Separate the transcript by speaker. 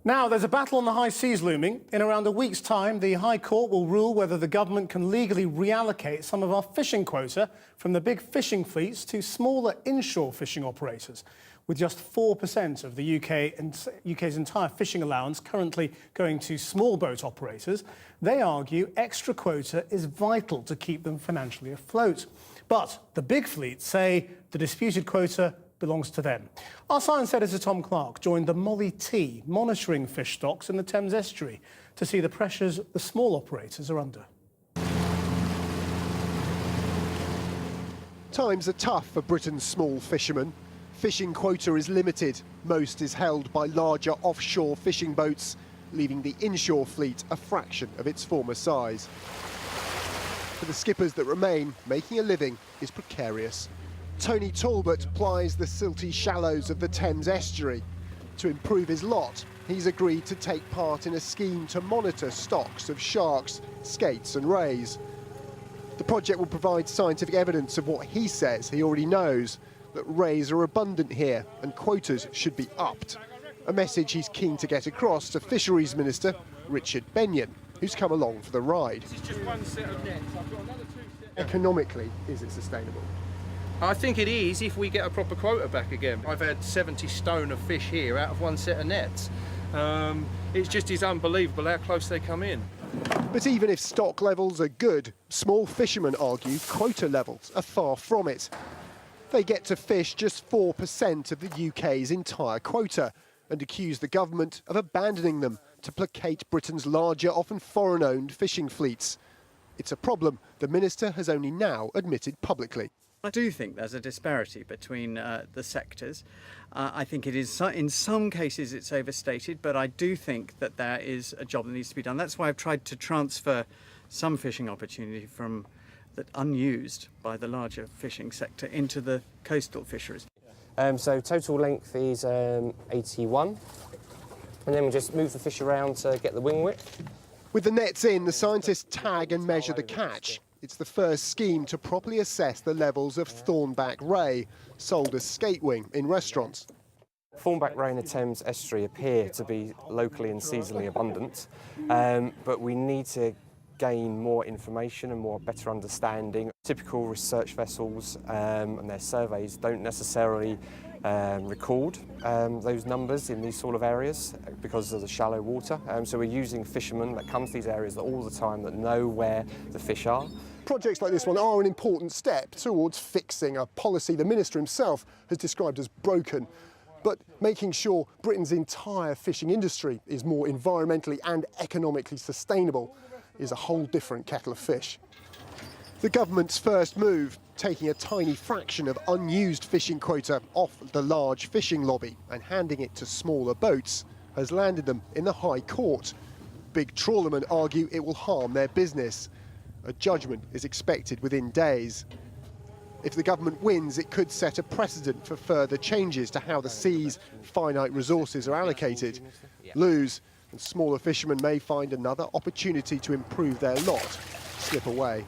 Speaker 1: Now, there's a battle on the high seas looming. In around a week's time, the High Court will rule whether the government can legally reallocate some of our fishing quota from the big fishing fleets to smaller inshore fishing operators. With just 4% of the UK's entire fishing allowance currently going to small boat operators, they argue extra quota is vital to keep them financially afloat. But the big fleets say the disputed quota belongs to them. Our science editor Tom Clark joined the Molly T monitoring fish stocks in the Thames estuary to see the pressures the small operators are under.
Speaker 2: Times are tough for Britain's small fishermen. Fishing quota is limited. Most is held by larger offshore fishing boats, leaving the inshore fleet a fraction of its former size. For the skippers that remain, making a living is precarious. Tony Talbot plies the silty shallows of the Thames estuary. To improve his lot, he's agreed to take part in a scheme to monitor stocks of sharks, skates and rays. The project will provide scientific evidence of what he says he already knows, that rays are abundant here and quotas should be upped. A message he's keen to get across to Fisheries Minister Richard Benyon, who's come along for the ride.
Speaker 3: This is just one set of nets. I've got another two sets.
Speaker 2: Economically, is it sustainable?
Speaker 3: I think it is if we get a proper quota back again. I've had 70 stone of fish here out of one set of nets. It just is unbelievable how close they come in.
Speaker 2: But even if stock levels are good, small fishermen argue quota levels are far from it. They get to fish just 4% of the UK's entire quota and accuse the government of abandoning them to placate Britain's larger, often foreign-owned fishing fleets. It's a problem the minister has only now admitted publicly.
Speaker 4: I do think there's a disparity between the sectors. I think it is, in some cases it's overstated, but I do think that there is a job that needs to be done. That's why I've tried to transfer some fishing opportunity from that unused by the larger fishing sector into the coastal fisheries.
Speaker 5: So total length is 81, and then we'll just move the fish around to get the wing width.
Speaker 2: With the nets in, the scientists tag and measure the catch. It's the first scheme to properly assess the levels of thornback ray, sold as skate wing in restaurants.
Speaker 5: Thornback ray in the Thames estuary appear to be locally and seasonally abundant, but we need to gain more information and better understanding. Typical research vessels and their surveys don't necessarily record those numbers in these sort of areas because of the shallow water. So we're using fishermen that come to these areas all the time that know where the fish are.
Speaker 2: Projects like this one are an important step towards fixing a policy the minister himself has described as broken. But making sure Britain's entire fishing industry is more environmentally and economically sustainable is a whole different kettle of fish. The government's first move, taking a tiny fraction of unused fishing quota off the large fishing lobby and handing it to smaller boats, has landed them in the High Court. Big trawlermen argue it will harm their business. A judgment is expected within days. If the government wins, it could set a precedent for further changes to how the sea's finite resources are allocated. Lose, and smaller fishermen may find another opportunity to improve their lot slip away.